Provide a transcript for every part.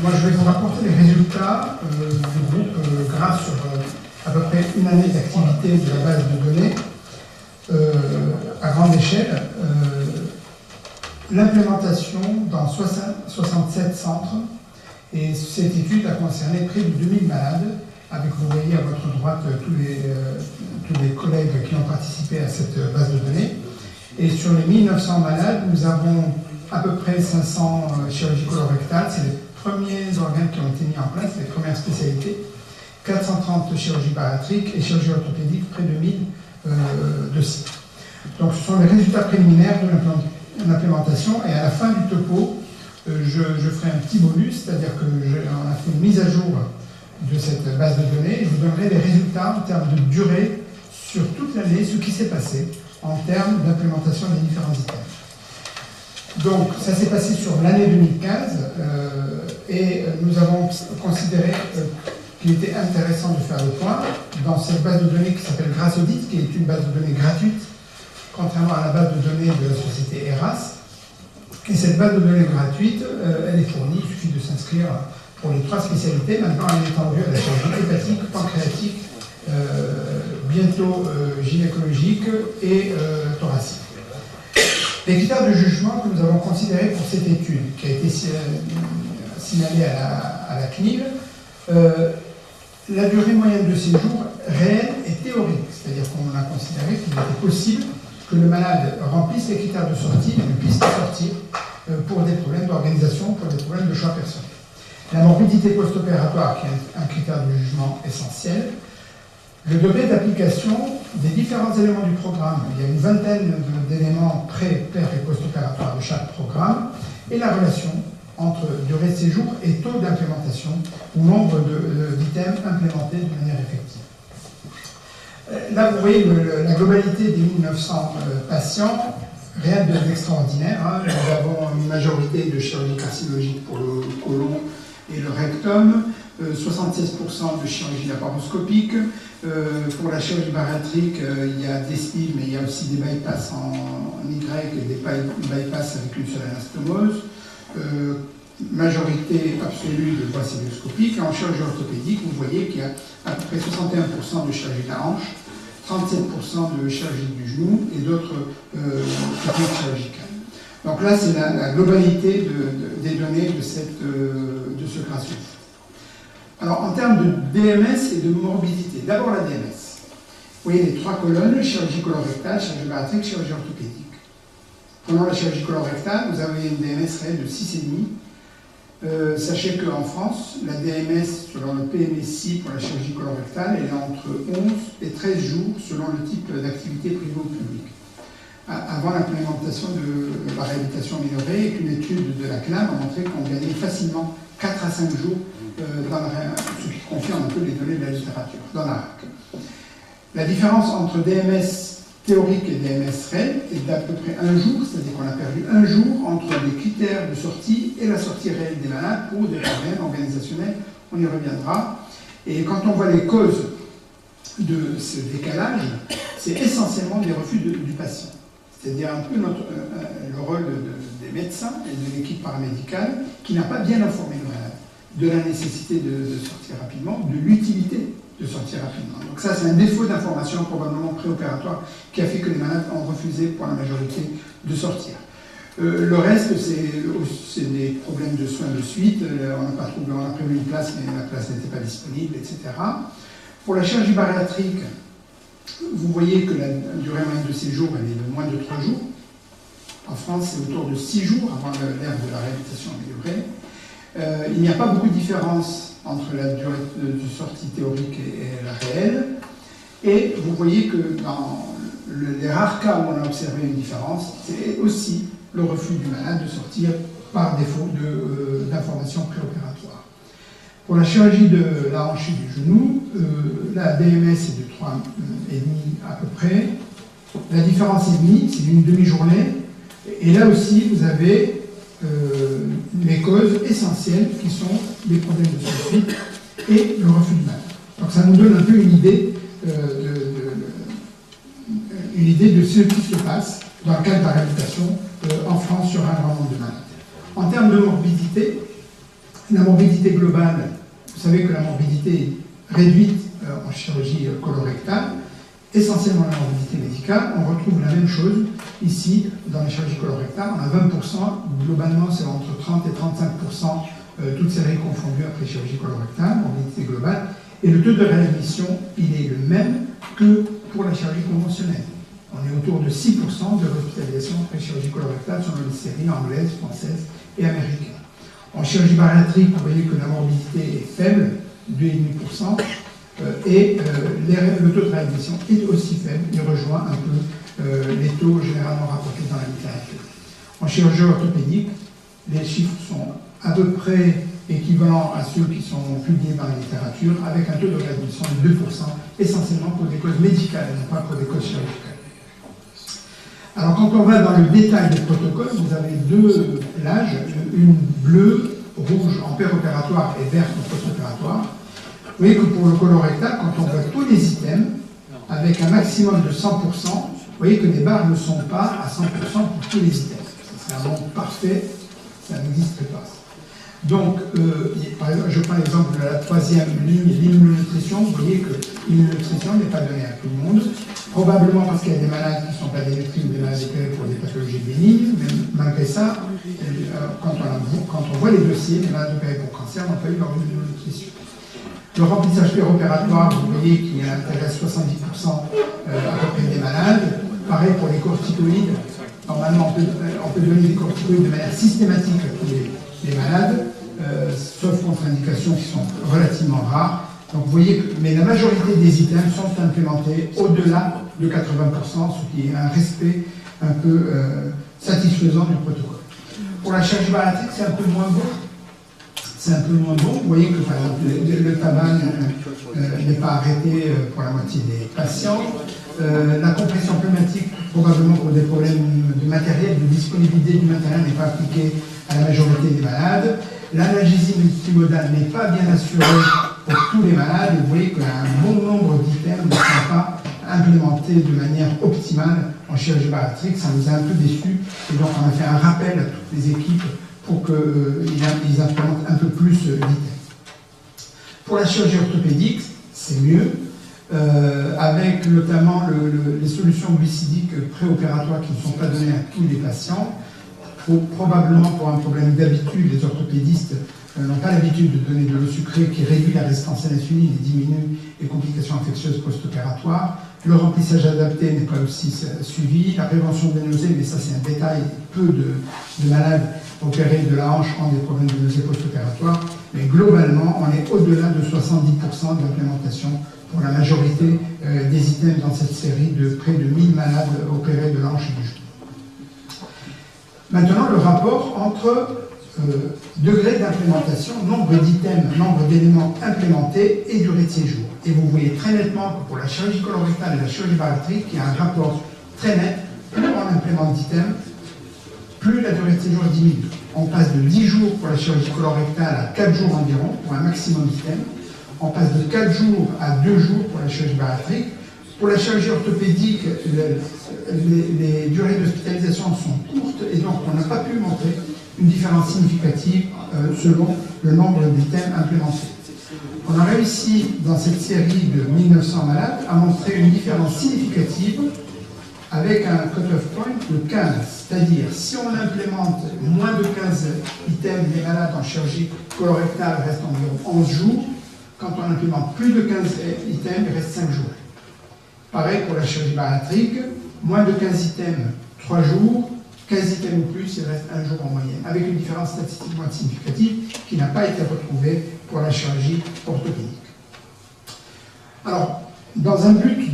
Moi, je vais vous rapporter les résultats du groupe grâce sur à peu près une année d'activité de la base de données à grande échelle. L'implémentation dans 67 centres, et cette étude a concerné près de 2000 malades, avec, vous voyez à votre droite, tous les collègues qui ont participé à cette base de données. Et sur les 1900 malades, nous avons à peu près 500 chirurgies colorectales, c'est les premiers organes qui ont été mis en place, les premières spécialités, 430 chirurgies bariatriques et chirurgie orthopédique, près de 1000 dossiers. Donc ce sont les résultats préliminaires de l'implémentation, et à la fin du topo, je ferai un petit bonus, c'est-à-dire qu'on a fait une mise à jour de cette base de données, et je vous donnerai les résultats en termes de durée sur toute l'année, ce qui s'est passé en termes d'implémentation des différents items. Donc, ça s'est passé sur l'année 2015 et nous avons considéré qu'il était intéressant de faire le point dans cette base de données qui s'appelle GrassAudit, qui est une base de données gratuite, contrairement à la base de données de la société ERAS. Et cette base de données gratuite, elle est fournie, il suffit de s'inscrire pour les 3 spécialités. Maintenant, elle est étendue à la chirurgie hépatique, pancréatique, bientôt gynécologique et thoracique. Les critères de jugement que nous avons considérés pour cette étude, qui a été signalée à la CNIL, la durée moyenne de séjour réelle et théorique, c'est-à-dire qu'on a considéré qu'il était possible que le malade remplisse les critères de sortie et ne puisse pas sortir pour des problèmes d'organisation, pour des problèmes de choix personnels. La morbidité post-opératoire, qui est un critère de jugement essentiel. Le degré d'application des différents éléments du programme. Il y a une vingtaine d'éléments pré-, per- et post-opératoires de chaque programme. Et la relation entre durée de séjour et taux d'implémentation, ou nombre d'items implémentés de manière effective. Là, vous voyez la globalité des 1900 patients, rien d'extraordinaire. Hein. Nous avons une majorité de chirurgie carcinologique pour le côlon et le rectum, 76% de chirurgie laparoscopique. Pour la chirurgie bariatrique, il y a des SNIL, mais il y a aussi des bypass en Y et des bypass avec une seule anastomose. Majorité absolue de voies célioscopiques. En chirurgie orthopédique, vous voyez qu'il y a à peu près 61% de chirurgie de la hanche, 37% de chirurgie du genou et d'autres techniques chirurgicales. Donc là, c'est la globalité des données de ce GrassAudit. Alors, en termes de DMS et de morbidité, d'abord la DMS. Vous voyez les 3 colonnes, chirurgie colorectale, chirurgie bariatrique, chirurgie orthopédique. Prenons la chirurgie colorectale, vous avez une DMS réelle de 6,5. Sachez qu'en France, la DMS, selon le PMSI pour la chirurgie colorectale, elle est entre 11 et 13 jours selon le type d'activité privée ou publique. Avant l'implémentation de la réhabilitation améliorée, une étude de la CNAM a montré qu'on gagnait facilement 4 à 5 jours ce qui confirme un peu les données de la littérature, dans la RAC. La différence entre DMS théorique et DMS réel est d'à peu près 1 jour, c'est-à-dire qu'on a perdu 1 jour entre les critères de sortie et la sortie réelle des malades pour des problèmes organisationnels, on y reviendra. Et quand on voit les causes de ce décalage, c'est essentiellement des refus du patient. C'est-à-dire un peu le rôle des médecins et de l'équipe paramédicale qui n'a pas bien informé le malade de la nécessité de sortir rapidement, de l'utilité de sortir rapidement. Donc ça, c'est un défaut d'information probablement préopératoire qui a fait que les malades ont refusé pour la majorité de sortir. Le reste, c'est des problèmes de soins de suite. On n'a pas trouvé, on a prévu une place, mais la place n'était pas disponible, etc. Pour la chirurgie bariatrique, vous voyez que la durée moyenne de séjour, elle est de moins de 3 jours. En France, c'est autour de 6 jours avant l'ère de la réhabilitation améliorée. Il n'y a pas beaucoup de différence entre la durée de sortie théorique et la réelle. Et vous voyez que dans les rares cas où on a observé une différence, c'est aussi le refus du malade de sortir par défaut d'informations préopératoires. Pour la chirurgie de la hanche et du genou, la DMS est de 3,5 à peu près. La différence est demi, c'est d'une demi-journée. Et là aussi, vous avez les causes essentielles qui sont les problèmes de suite et le refus du malade. Donc ça nous donne un peu une idée de ce qui se passe dans le cadre de la réhabilitation en France sur un grand nombre de malades. En termes de morbidité, La morbidité globale, vous savez que la morbidité est réduite en chirurgie colorectale, essentiellement la morbidité médicale. On retrouve la même chose ici dans la chirurgie colorectale. On a 20%, globalement c'est entre 30 et 35%, toutes séries confondues après chirurgie colorectale, morbidité globale. Et le taux de réadmission, il est le même que pour la chirurgie conventionnelle. On est autour de 6% de l'hospitalisation après chirurgie colorectale selon les séries anglaises, françaises et américaines. En chirurgie bariatrique, vous voyez que la morbidité est faible, 2,5%, et le taux de réadmission est aussi faible, il rejoint un peu les taux généralement rapportés dans la littérature. En chirurgie orthopédique, les chiffres sont à peu près équivalents à ceux qui sont publiés dans la littérature, avec un taux de réadmission de 2%, essentiellement pour des causes médicales et non pas pour des causes chirurgicales. Alors quand on va dans le détail des protocoles, vous avez deux plages, une bleue, rouge en péropératoire et verte en post-opératoire. Vous voyez que pour le colorectal, quand on voit tous les items, avec un maximum de 100%, vous voyez que les barres ne sont pas à 100% pour tous les items. C'est un monde parfait, ça n'existe pas. Donc, par exemple, je prends l'exemple de la troisième ligne, l'immunonutrition. Vous voyez que l'immunonutrition n'est pas donnée à tout le monde, probablement parce qu'il y a des malades qui ne sont pas dénutris ou des malades opérés pour des pathologies bénignes, mais malgré ça, quand on voit les dossiers, les malades opérés pour cancer n'ont pas eu leur immunonutrition. Le remplissage péropératoire, vous voyez qu'il intéresse 70% à peu près des malades. Pareil pour les corticoïdes. Normalement, on peut donner des corticoïdes de manière systématique à tous les malades, sauf contre-indications qui sont relativement rares. Donc vous voyez que, mais la majorité des items sont implémentés au-delà de 80%, ce qui est un respect un peu satisfaisant du protocole. Pour la chirurgie bariatrique, c'est un peu moins bon. C'est un peu moins bon. Vous voyez que par exemple, le tabac n'est pas arrêté pour la moitié des patients. La compression pneumatique, probablement pour des problèmes de matériel, de disponibilité du matériel, n'est pas appliquée à la majorité des malades. L'analgésie multimodale n'est pas bien assurée pour tous les malades. Et vous voyez qu'un bon nombre d'items ne sont pas implémentés de manière optimale en chirurgie bariatrique. Ça nous a un peu déçus. Et donc on a fait un rappel à toutes les équipes pour qu'ils implémentent un peu plus d'items. Pour la chirurgie orthopédique, c'est mieux. Avec notamment les solutions glucidiques préopératoires qui ne sont pas données à tous les patients. Probablement pour un problème d'habitude, les orthopédistes n'ont pas l'habitude de donner de l'eau sucrée qui réduit la résistance à l'insuline et diminue les complications infectieuses post-opératoires. Le remplissage adapté n'est pas aussi suivi. La prévention des nausées, mais ça c'est un détail, peu de malades opérés de la hanche ont des problèmes de nausées post-opératoires. Mais globalement, on est au-delà de 70% de l'implémentation pour la majorité des items dans cette série de près de 1000 malades opérés de la hanche et du genou. Maintenant, le rapport entre degré d'implémentation, nombre d'items, nombre d'éléments implémentés et durée de séjour. Et vous voyez très nettement que pour la chirurgie colorectale et la chirurgie bariatrique, il y a un rapport très net. Plus on implémente d'items, plus la durée de séjour diminue. On passe de 10 jours pour la chirurgie colorectale à 4 jours environ, pour un maximum d'items. On passe de 4 jours à 2 jours pour la chirurgie bariatrique. Pour la chirurgie orthopédique, les durées d'hospitalisation sont courtes et donc on n'a pas pu montrer une différence significative selon le nombre d'items implémentés. On a réussi dans cette série de 1900 malades à montrer une différence significative avec un cut-off point de 15. C'est-à-dire, si on implémente moins de 15 items, les malades en chirurgie colorectale restent environ 11 jours. Quand on implémente plus de 15 items, il reste 5 jours. Pareil pour la chirurgie bariatrique, moins de 15 items, 3 jours, 15 items ou plus, il reste 1 jour en moyenne, avec une différence statistiquement significative qui n'a pas été retrouvée pour la chirurgie orthopédique. Alors, dans un but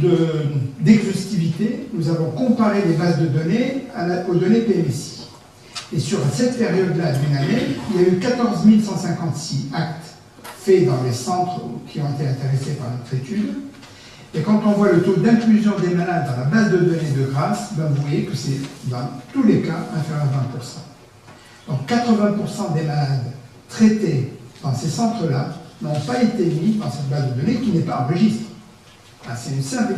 d'exhaustivité, nous avons comparé les bases de données aux données PMSI. Et sur cette période-là d'une année, il y a eu 14 156 actes faits dans les centres qui ont été intéressés par notre étude. Et quand on voit le taux d'inclusion des malades dans la base de données de Grasse, ben vous voyez que c'est dans tous les cas inférieur à 20%. Donc 80% des malades traités dans ces centres-là n'ont pas été mis dans cette base de données qui n'est pas en registre. C'est une simple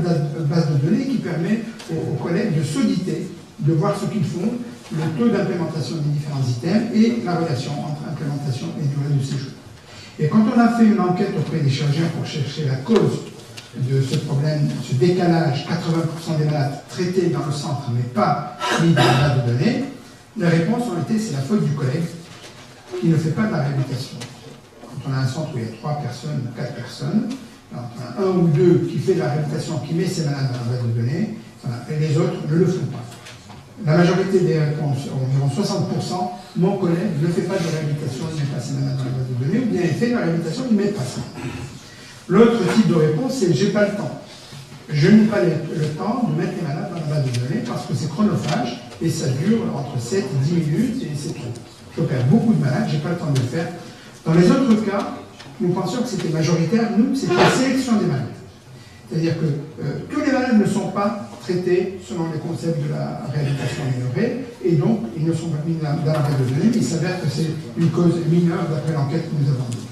base de données qui permet aux collègues de s'auditer, de voir ce qu'ils font, le taux d'implémentation des différents items et la relation entre implémentation et durée de séjour. Et quand on a fait une enquête auprès des chirurgiens pour chercher la cause de ce problème, ce décalage, 80% des malades traités dans le centre mais pas mis dans la base de données, les réponses ont été c'est la faute du collègue qui ne fait pas de la réhabilitation. Quand on a un centre où il y a 3 personnes ou 4 personnes, quand on a un ou deux qui fait de la réhabilitation, qui met ses malades dans la base de données, et les autres ne le font pas. La majorité des réponses, environ 60%, mon collègue ne fait pas de réhabilitation, il ne met pas ses malades dans la base de données, ou bien il fait de la réhabilitation, il ne met pas ça. L'autre type de réponse, c'est j'ai pas le temps. Je n'ai pas le temps de mettre les malades dans la base de données parce que c'est chronophage et ça dure entre 7 et 10 minutes et c'est trop. Je perds beaucoup de malades, je n'ai pas le temps de le faire. Dans les autres cas, nous pensions que c'était majoritaire, nous, c'était la sélection des malades. C'est-à-dire que tous les malades ne sont pas traités selon les concepts de la réhabilitation améliorée et donc ils ne sont pas mis dans la base de données, mais il s'avère que c'est une cause mineure d'après l'enquête que nous avons menée.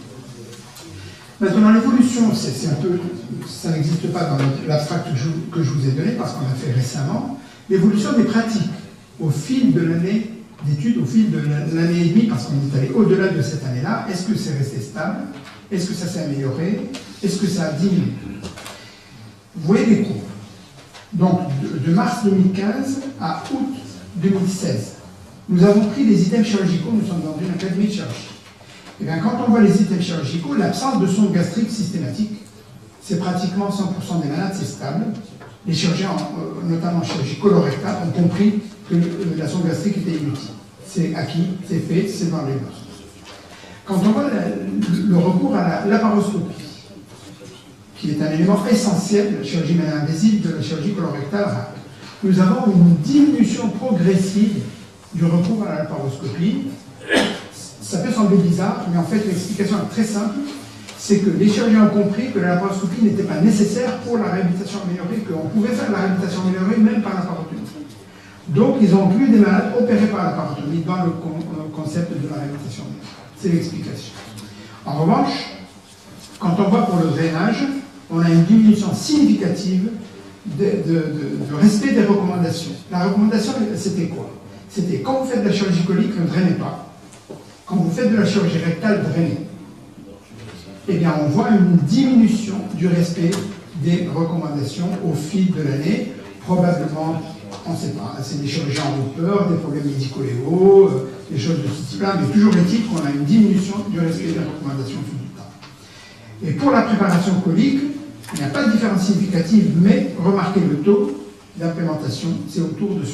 Maintenant, l'évolution, c'est un peu, ça n'existe pas dans l'abstract que je vous ai donné parce qu'on l'a fait récemment. L'évolution des pratiques au fil de l'année d'études, au fil de l'année et demie, parce qu'on est allé au-delà de cette année-là, est-ce que c'est resté stable? Est-ce que ça s'est amélioré? Est-ce que ça a diminué? Vous voyez les courbes. Donc, de mars 2015 à août 2016, nous avons pris les items chirurgicaux, nous sommes dans une académie de chirurgie. Et bien, quand on voit les items chirurgicaux, l'absence de sonde gastrique systématique, c'est pratiquement 100% des malades, c'est stable. Les chirurgiens, notamment chirurgie colorectale, ont compris que la sonde gastrique était inutile. C'est acquis, c'est fait, c'est dans les notes. Quand on voit le recours à la laparoscopie, qui est un élément essentiel de la chirurgie maline-invasive, de la chirurgie colorectale, nous avons une diminution progressive du recours à la laparoscopie. Ça peut sembler bizarre, mais en fait l'explication est très simple, c'est que les chirurgiens ont compris que la laparoscopie n'était pas nécessaire pour la réhabilitation améliorée, qu'on pouvait faire la réhabilitation améliorée même par la laparotomie. Donc ils ont inclus des malades opérés par la laparotomie dans le concept de la réhabilitation améliorée. C'est l'explication. En revanche, quand on voit pour le drainage, on a une diminution significative de respect des recommandations. La recommandation, c'était quoi? C'était quand vous faites de la chirurgie colique, ne drainez pas. Quand vous faites de la chirurgie rectale, drainez. Eh bien, on voit une diminution du respect des recommandations au fil de l'année. Probablement, on ne sait pas, c'est des chirurgiens en peur, des problèmes médico-légaux, des choses de ce type-là, mais toujours est-il qu'on a une diminution du respect des recommandations au fil du temps. Et pour la préparation colique, il n'y a pas de différence significative, mais remarquez le taux d'implémentation, c'est autour de 70%.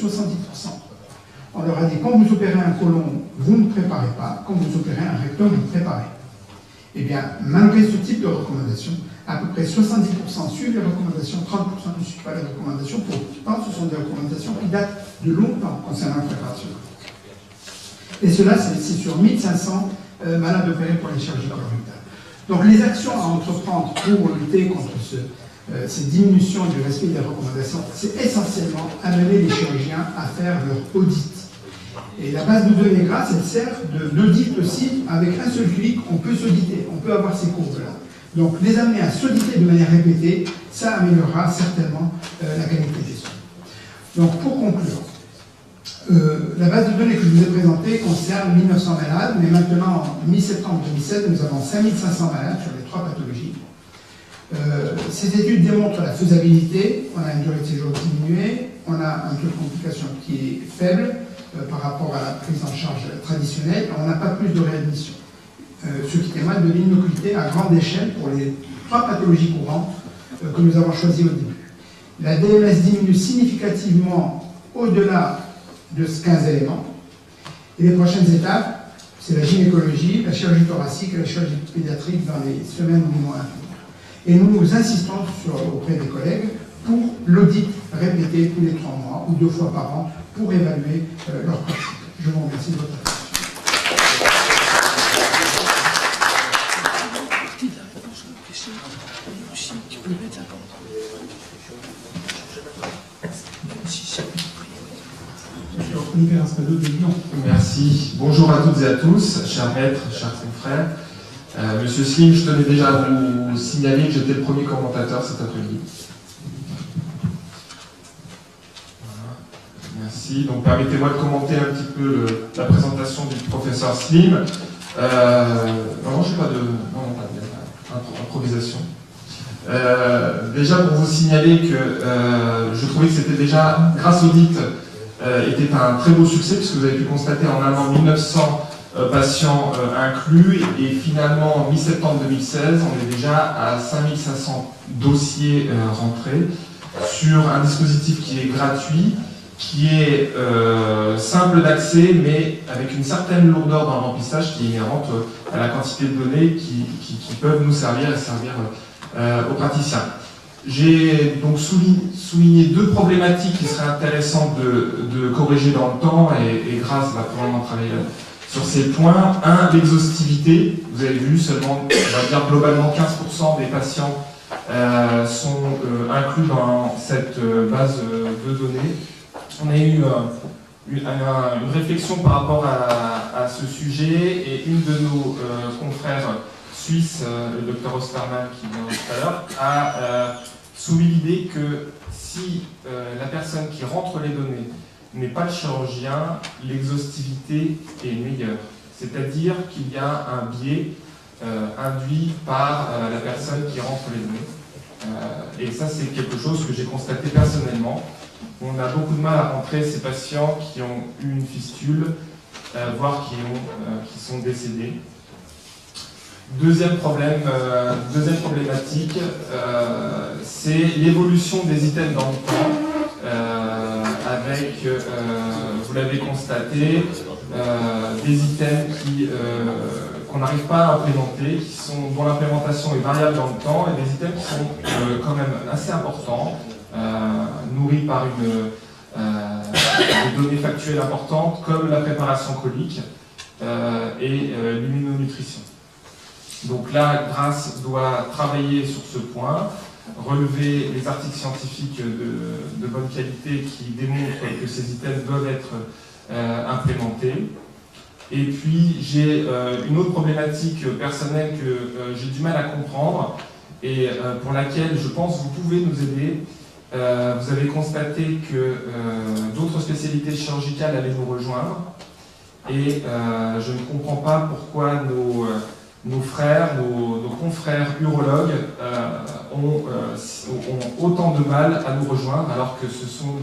On leur a dit, quand vous opérez un côlon, vous ne préparez pas. Quand vous opérez un rectum, vous préparez. Eh bien, malgré ce type de recommandation, à peu près 70% suivent les recommandations, 30% ne suivent pas les recommandations. Pourtant, ce sont des recommandations qui datent de longtemps concernant la préparation. Et cela, c'est sur 1500 malades opérés pour les chirurgies colorectales. Donc, les actions à entreprendre pour lutter contre cette diminution du respect des recommandations, c'est essentiellement amener les chirurgiens à faire leur audit. Et la base de données grâce, elle sert d'audit aussi. Avec un seul clic, on peut s'auditer, on peut avoir ces courbes-là. Donc, les amener à s'auditer de manière répétée, ça améliorera certainement la qualité des soins. Donc, pour conclure, la base de données que je vous ai présentée concerne 1900 malades, mais maintenant, en mi-septembre 2016, nous avons 5500 malades sur les 3 pathologies. Ces études démontrent la faisabilité, on a une durée de séjour diminuée, on a un taux de complication qui est faible par rapport à la prise en charge traditionnelle, on n'a pas plus de réadmission. Ce qui témoigne de l'inocuité à grande échelle pour les 3 pathologies courantes que nous avons choisies au début. La DMS diminue significativement au-delà de 15 éléments. Et les prochaines étapes, c'est la gynécologie, la chirurgie thoracique et la chirurgie pédiatrique dans les semaines ou mois à venir. Et nous insistons auprès des collègues pour l'audit répété tous les 3 mois ou 2 fois par an pour évaluer leur pratique. Je vous remercie de votre attention. Merci. Bonjour à toutes et à tous, chers maîtres, chers confrères. Monsieur Slim, je tenais déjà à vous signaler que j'étais le premier commentateur cet atelier. Voilà. Merci. Donc permettez-moi de commenter un petit peu la présentation du professeur Slim. Non, je n'ai pas de... Non, improvisation. Déjà pour vous signaler que je trouvais que c'était déjà, grâce au DIT, était un très beau succès, puisque vous avez pu constater en un an 1900 patients inclus, et finalement en mi-septembre 2016, on est déjà à 5500 dossiers rentrés sur un dispositif qui est gratuit, qui est simple d'accès, mais avec une certaine lourdeur dans le remplissage qui est inhérente à la quantité de données qui peuvent nous servir et servir aux praticiens. J'ai donc souligné deux problématiques qui seraient intéressantes de corriger dans le temps, et Grace va probablement travailler sur ces points. Un, l'exhaustivité. Vous avez vu, seulement, on va dire globalement 15% des patients sont inclus dans cette base de données. On a eu une réflexion par rapport à ce sujet, et une de nos confrères suisses, le docteur Osterman qui vient tout à l'heure, a soumis l'idée que si la personne qui rentre les données n'est pas le chirurgien, l'exhaustivité est meilleure. C'est-à-dire qu'il y a un biais induit par la personne qui rentre les données. Et ça, c'est quelque chose que j'ai constaté personnellement. On a beaucoup de mal à rentrer ces patients qui ont eu une fistule, voire qui sont décédés. Deuxième problématique, c'est l'évolution des items dans le temps, avec, vous l'avez constaté, des items qu'on n'arrive pas à implémenter, dont l'implémentation est variable dans le temps, et des items qui sont quand même assez importants, nourris par des données factuelles importantes, comme la préparation colique et l'immunonutrition. Donc là, Grace doit travailler sur ce point, relever les articles scientifiques de bonne qualité qui démontrent que ces items doivent être implémentés. Et puis, j'ai une autre problématique personnelle que j'ai du mal à comprendre, et pour laquelle je pense que vous pouvez nous aider. Vous avez constaté que d'autres spécialités chirurgicales allaient nous rejoindre, et je ne comprends pas pourquoi nos frères, nos confrères urologues ont autant de mal à nous rejoindre, alors que ce sont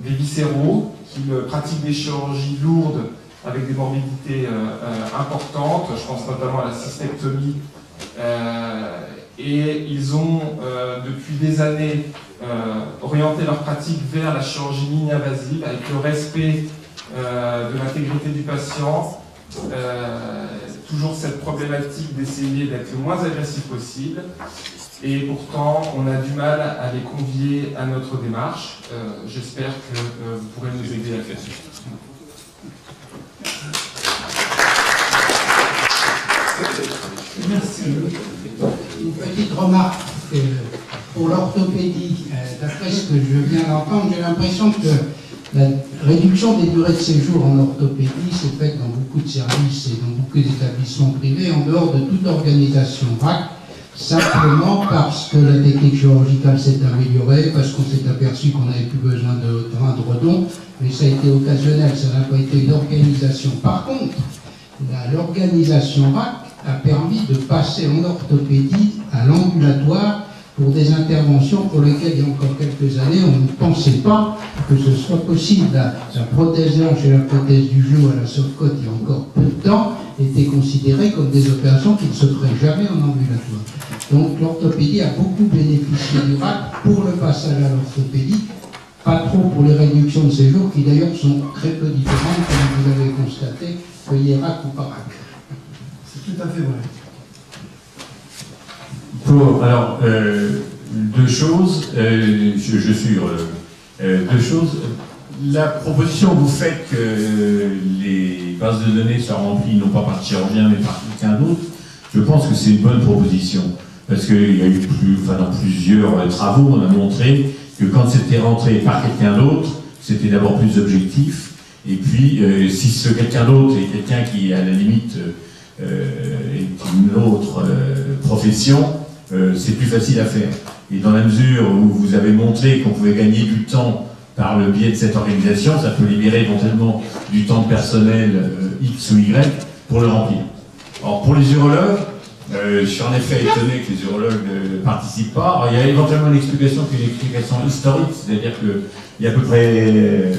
des viscéraux qui pratiquent des chirurgies lourdes avec des morbidités importantes. Je pense notamment à la cystectomie. Et ils ont, depuis des années, orienté leur pratique vers la chirurgie mini-invasive, avec le respect de l'intégrité du patient. Toujours cette problématique d'essayer d'être le moins agressif possible, et pourtant on a du mal à les convier à notre démarche. J'espère que vous pourrez nous aider à faire ça. Merci. Une petite remarque pour l'orthopédie. D'après ce que je viens d'entendre, j'ai l'impression que la réduction des durées de séjour en orthopédie s'est faite dans beaucoup de services et dans beaucoup d'établissements privés en dehors de toute organisation RAC, simplement parce que la technique chirurgicale s'est améliorée, parce qu'on s'est aperçu qu'on n'avait plus besoin de drain de redon, mais ça a été occasionnel, ça n'a pas été une organisation. Par contre, l'organisation RAC a permis de passer en orthopédie à l'ambulatoire pour des interventions pour lesquelles, il y a encore quelques années, on ne pensait pas que ce soit possible. La prothèse hanche et la prothèse du genou à la sauve-côte, il y a encore peu de temps, étaient considérées comme des opérations qui ne se feraient jamais en ambulatoire. Donc l'orthopédie a beaucoup bénéficié du RAC pour le passage à l'orthopédie, pas trop pour les réductions de séjour, qui d'ailleurs sont très peu différentes, comme vous l'avez constaté, qu'il y ait RAC ou pas RAC. C'est tout à fait vrai. Alors, deux choses, je suis deux choses. La proposition que vous faites que les bases de données soient remplies non pas par le chirurgien mais par quelqu'un d'autre, je pense que c'est une bonne proposition. Parce qu'il y a eu dans plusieurs travaux, on a montré que quand c'était rentré par quelqu'un d'autre, c'était d'abord plus objectif. Et puis, si ce quelqu'un d'autre est quelqu'un qui, à la limite, est une autre profession, c'est plus facile à faire. Et dans la mesure où vous avez montré qu'on pouvait gagner du temps par le biais de cette organisation, ça peut libérer éventuellement du temps de personnel X ou Y pour le remplir. Alors pour les urologues, Je suis en effet étonné que les urologues ne participent pas. Alors, il y a éventuellement une explication qui est une explication historique, c'est-à-dire qu'il y a à peu près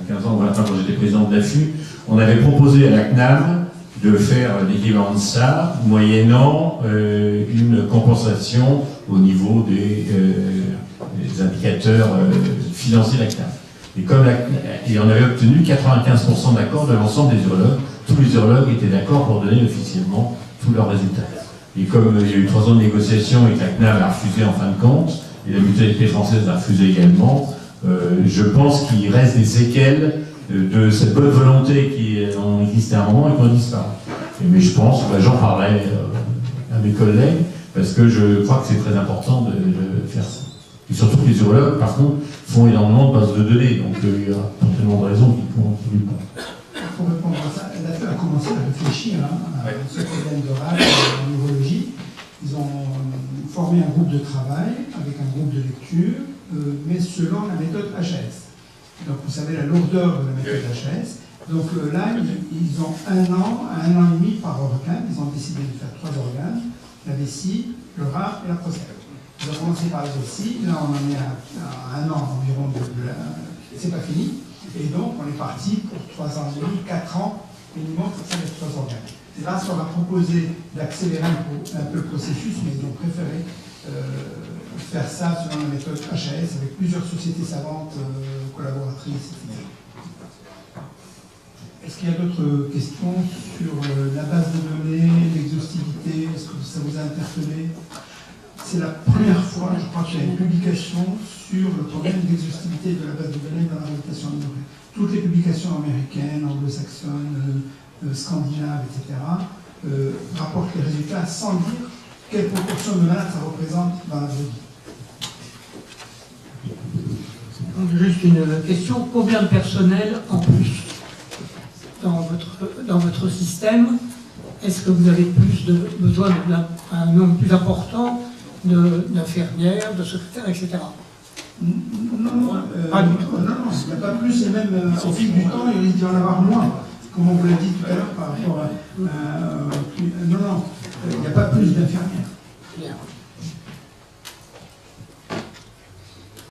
15 ans ou 20 ans, quand j'étais président de l'AFU, on avait proposé à la CNAM de faire l'équivalent de ça, moyennant une compensation au niveau des indicateurs financiers de la CNAM. Et on avait obtenu 95% d'accord de l'ensemble des urologues. Tous les urologues étaient d'accord pour donner officiellement tous leurs résultats. Et comme il y a eu 3 ans de négociations et que la CNAM a refusé en fin de compte, et la mutualité française a refusé également, je pense qu'il reste des séquelles de cette bonne volonté qui ont existé à un moment et qui ont disparu. Mais je pense, j'en parlais à mes collègues, parce que je crois que c'est très important de faire ça. Et surtout que les urologues, par contre, font énormément de bases de données, donc il y a tellement de raisons qui pourront Pour répondre à ça, l'AFU a commencé à réfléchir à ce problème d'oral en neurologie. Ils ont formé un groupe de travail avec un groupe de lecture, mais selon la méthode HAS. Donc vous savez la lourdeur de la méthode HAS. Donc là, ils ont 1 an à 1 an et demi par organe. Ils ont décidé de faire 3 organes, la vessie, le rat et la prostate. Ils ont commencé par la vessie, là on en est à 1 an environ c'est pas fini. Et donc, on est parti pour 3 ans et demi, 4 ans minimum pour faire les 3 organes. C'est là qu'on a proposé d'accélérer un peu le processus, mais ils ont préféré faire ça selon la méthode HAS avec plusieurs sociétés savantes, collaboratrices, etc. Est-ce qu'il y a d'autres questions sur la base de données, l'exhaustivité? Est-ce que ça vous a interpellé? C'est la première fois, je crois, qu'il y a une publication sur le problème d'exhaustivité de la base de données dans la réputation minorée. Toutes les publications américaines, anglo-saxonnes, scandinaves, etc., rapportent les résultats sans dire quelle proportion de malades ça représente dans la vie. Donc, juste une question, combien de personnel en plus dans votre système? Est-ce que vous avez besoin d'un nombre plus important d'infirmières, de secrétaires, etc. Non, il n'y a pas plus, et même au fil du temps, il risque d'y en avoir moins, comme on vous l'a dit tout à l'heure par rapport à... non, il n'y a pas plus d'infirmières.